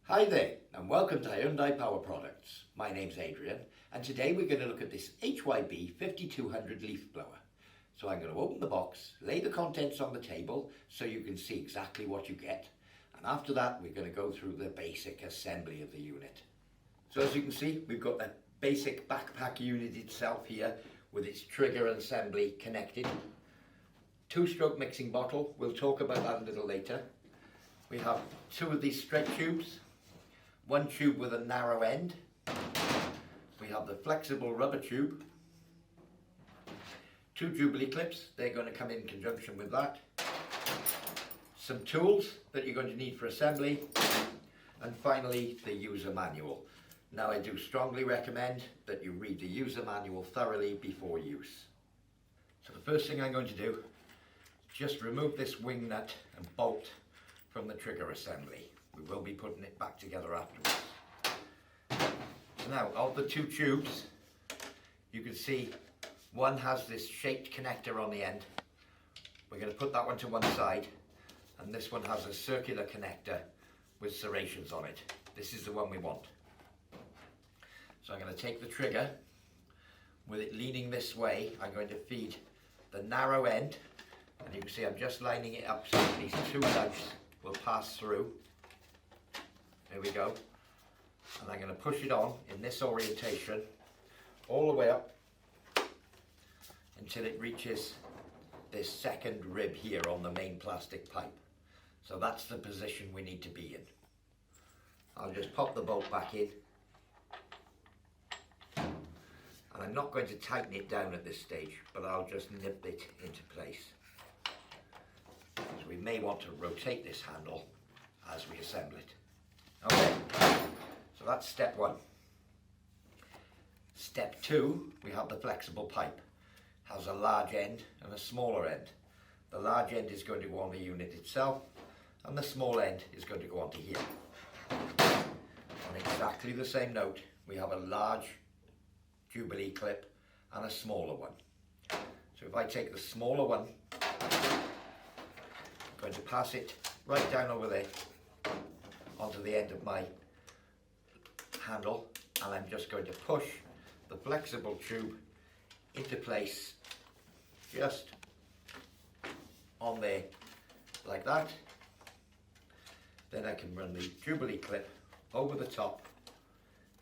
Hi there and welcome to Hyundai Power Products. My name's Adrian and today we're going to look at this HYB5200 leaf blower. So I'm going to open the box, lay the contents on the table so you can see exactly what you get, and after that we're going to go through the basic assembly of the unit. So as you can see, we've got the basic backpack unit itself here with its trigger and assembly connected. Two-stroke mixing bottle, we'll talk about that a little later. We have two of these straight tubes, one tube with a narrow end. We have the flexible rubber tube, two Jubilee clips, they're going to come in conjunction with that, some tools that you're going to need for assembly, and finally the user manual. Now I do strongly recommend that you read the user manual thoroughly before use. So the first thing I'm going to do, just remove this wing nut and bolt from the trigger assembly. We will be putting it back together afterwards. So now, of the two tubes, you can see one has this shaped connector on the end. We're going to put that one to one side, and this one has a circular connector with serrations on it. This is the one we want. So I'm going to take the trigger, with it leaning this way, I'm going to feed the narrow end, and you can see I'm just lining it up so that these two lugs will pass through. There we go. And I'm going to push it on in this orientation all the way up until it reaches this second rib here on the main plastic pipe. So that's the position we need to be in. I'll just pop the bolt back in. And I'm not going to tighten it down at this stage, but I'll just nip it into place. So we may want to rotate this handle as we assemble it. Okay, so that's step one. Step two, we have the flexible pipe. It has a large end and a smaller end. The large end is going to go on the unit itself, and the small end is going to go onto here. On exactly the same note, we have a large Jubilee clip and a smaller one. So if I take the smaller one, I'm going to pass it right down over there onto the end of my handle, and I'm just going to push the flexible tube into place just on there like that. Then I can run the Jubilee clip over the top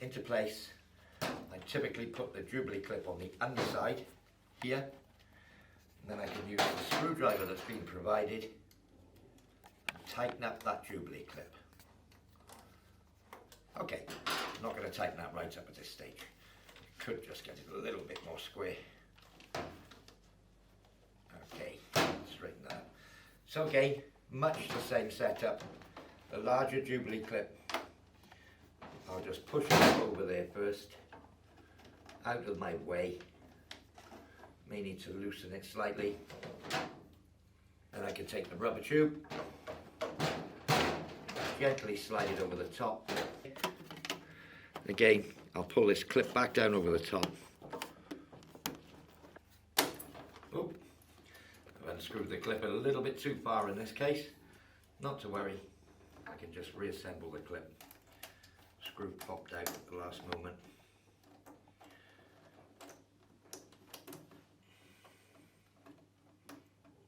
into place. I typically put the Jubilee clip on the underside here, and then I can use the screwdriver that's been provided and tighten up that Jubilee clip. Okay, I'm not going to tighten that right up at this stage. Could just get it a little bit more square. Okay, straighten that up. So again, much the same setup. The larger Jubilee clip, I'll just push it over there first, out of my way. May need to loosen it slightly. Then I can take the rubber tube, gently slide it over the top. Again, I'll pull this clip back down over the top. Oh, I've unscrewed the clip a little bit too far in this case. Not to worry, I can just reassemble the clip. Screw popped out at the last moment.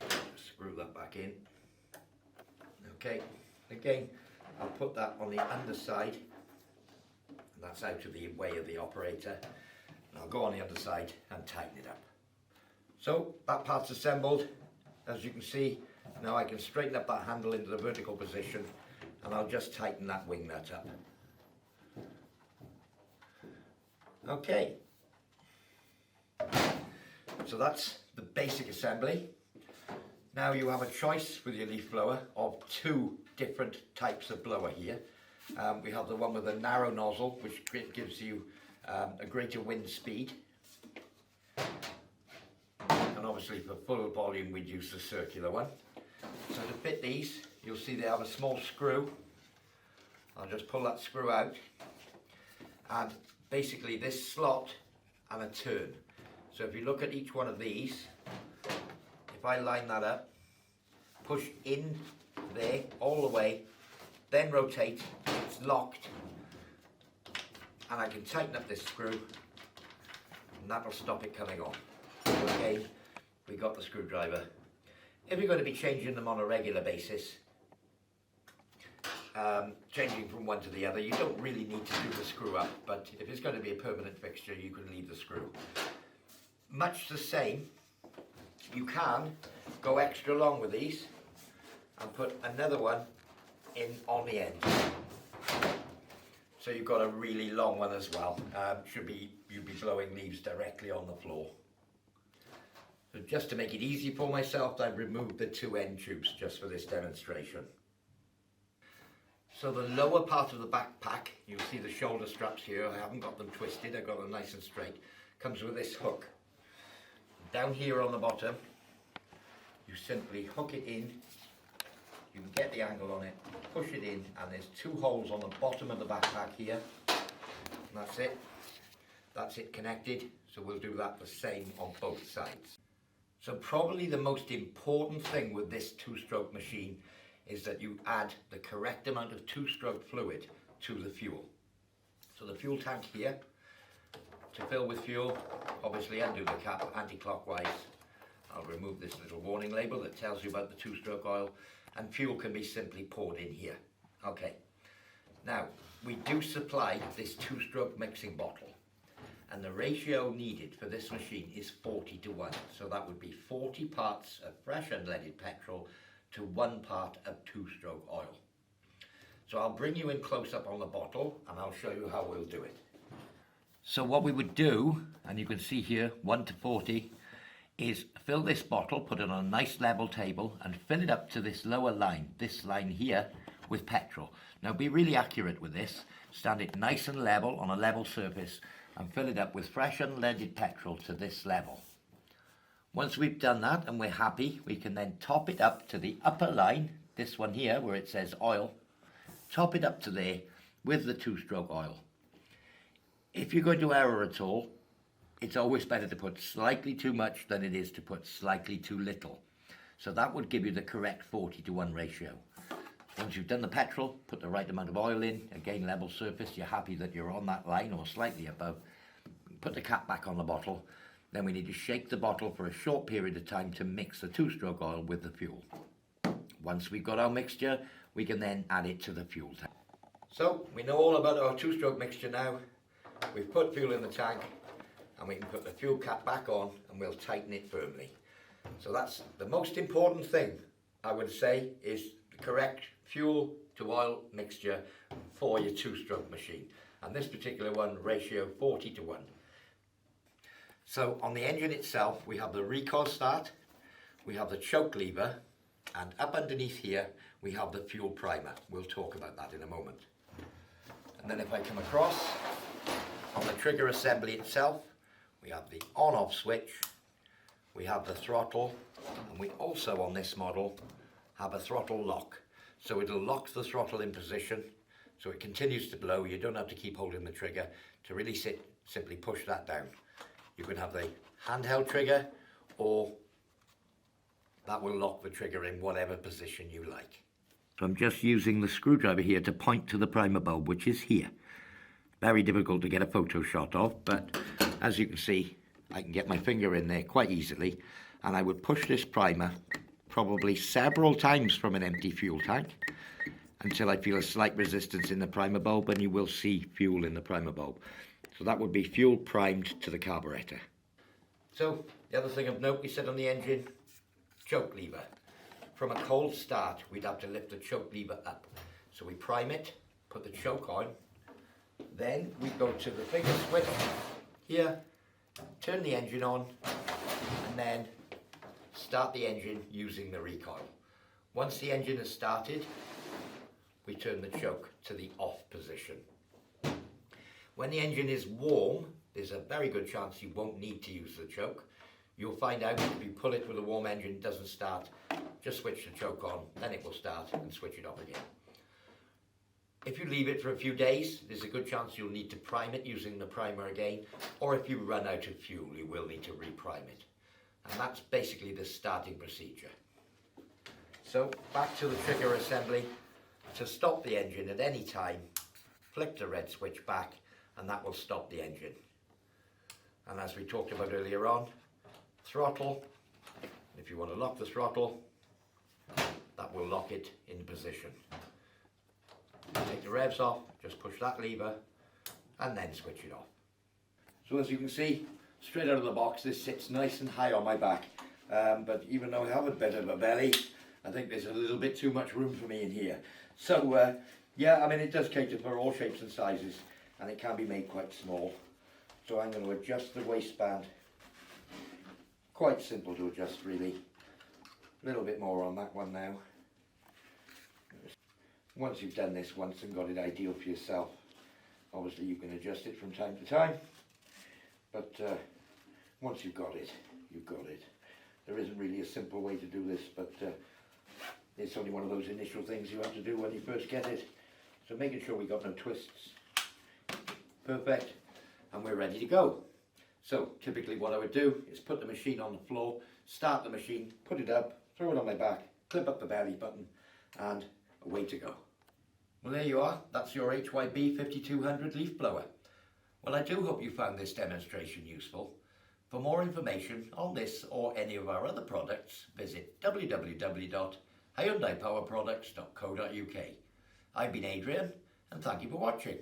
Just screw that back in. Okay, again, I'll put that on the underside. That's out of the way of the operator. And I'll go on the other side and tighten it up. So that part's assembled. As you can see, now I can straighten up that handle into the vertical position, and I'll just tighten that wing nut up. Okay. So that's the basic assembly. Now you have a choice with your leaf blower of two different types of blower here. We have the one with a narrow nozzle, which gives you a greater wind speed. And obviously for full volume we'd use the circular one. So to fit these, you'll see they have a small screw. I'll just pull that screw out. And basically this slot and a turn. So if you look at each one of these, if I line that up, push in there all the way, then rotate, it's locked, and I can tighten up this screw, and that'll stop it coming off. Okay, we got the screwdriver. If you're going to be changing them on a regular basis, changing from one to the other, you don't really need to do the screw up, but if it's going to be a permanent fixture, you can leave the screw. Much the same, you can go extra long with these and put another one in on the end. So you've got a really long one as well. You'd be blowing leaves directly on the floor. So just to make it easy for myself, I've removed the two end tubes just for this demonstration. So the lower part of the backpack, you'll see the shoulder straps here, I haven't got them twisted, I've got them nice and straight, comes with this hook. Down here on the bottom, you simply hook it in, you can get the angle on it, push it in, and there's two holes on the bottom of the backpack here, and that's it connected, so we'll do that the same on both sides. So probably the most important thing with this two-stroke machine is that you add the correct amount of two-stroke fluid to the fuel. So the fuel tank here, to fill with fuel, obviously undo the cap anti-clockwise. I'll remove this little warning label that tells you about the two-stroke oil, and fuel can be simply poured in here. Okay, now we do supply this two-stroke mixing bottle, and the ratio needed for this machine is 40:1. So that would be 40 parts of fresh unleaded petrol to 1 part of two-stroke oil. So I'll bring you in close up on the bottle and I'll show you how we'll do it. So what we would do, and you can see here 1 to 40, is fill this bottle, put it on a nice level table and fill it up to this lower line, this line here, with petrol. Now be really accurate with this, stand it nice and level on a level surface and fill it up with fresh unleaded petrol to this level. Once we've done that and we're happy, we can then top it up to the upper line, this one here where it says oil, top it up to there with the two-stroke oil. If you're going to error at all, it's always better to put slightly too much than it is to put slightly too little. So that would give you the correct 40:1 ratio. Once you've done the petrol, put the right amount of oil in, again level surface, you're happy that you're on that line or slightly above, put the cap back on the bottle. Then we need to shake the bottle for a short period of time to mix the two-stroke oil with the fuel. Once we've got our mixture, we can then add it to the fuel tank. So we know all about our two-stroke mixture now. We've put fuel in the tank and we can put the fuel cap back on and we'll tighten it firmly. So that's the most important thing, I would say, is the correct fuel to oil mixture for your two-stroke machine. And this particular one, ratio 40:1. So on the engine itself, we have the recoil start, we have the choke lever, and up underneath here, we have the fuel primer. We'll talk about that in a moment. And then if I come across, on the trigger assembly itself, we have the on-off switch, we have the throttle, and we also on this model have a throttle lock. So it'll lock the throttle in position, so it continues to blow. You don't have to keep holding the trigger. To release it, simply push that down. You can have the handheld trigger, or that will lock the trigger in whatever position you like. So I'm just using the screwdriver here to point to the primer bulb, which is here. Very difficult to get a photo shot of, but as you can see, I can get my finger in there quite easily, and I would push this primer probably several times from an empty fuel tank until I feel a slight resistance in the primer bulb, and you will see fuel in the primer bulb. So that would be fuel primed to the carburetor. So the other thing of note we said on the engine, choke lever. From a cold start, we'd have to lift the choke lever up. So we prime it, put the choke on, then we go to the finger switch here, turn the engine on, and then start the engine using the recoil. Once the engine is started, we turn the choke to the off position. When the engine is warm, there's a very good chance you won't need to use the choke. You'll find out if you pull it with a warm engine, it doesn't start, just switch the choke on, then it will start, and switch it off again. If you leave it for a few days, there's a good chance you'll need to prime it using the primer again, or if you run out of fuel, you will need to reprime it. And that's basically the starting procedure. So back to the trigger assembly. To stop the engine at any time, flick the red switch back and that will stop the engine. And as we talked about earlier on, throttle, if you want to lock the throttle, that will lock it in position. Take the revs off, just push that lever and then switch it off. So as you can see, straight out of the box, this sits nice and high on my back. But even though I have a bit of a belly, I think there's a little bit too much room for me in here. So yeah, I mean, it does cater for all shapes and sizes, and it can be made quite small. So I'm going to adjust the waistband. Quite simple to adjust, really. A little bit more on that one now. Once you've done this once and got it ideal for yourself, obviously you can adjust it from time to time, but once you've got it, you've got it. There isn't really a simple way to do this, but it's only one of those initial things you have to do when you first get it. So making sure we got no twists. Perfect. And we're ready to go. So typically what I would do is put the machine on the floor, start the machine, put it up, throw it on my back, clip up the belly button, and away to go. Well, there you are. That's your HYB5200 leaf blower. Well, I do hope you found this demonstration useful. For more information on this or any of our other products, visit www.hyundaipowerproducts.co.uk. I've been Adrian, and thank you for watching.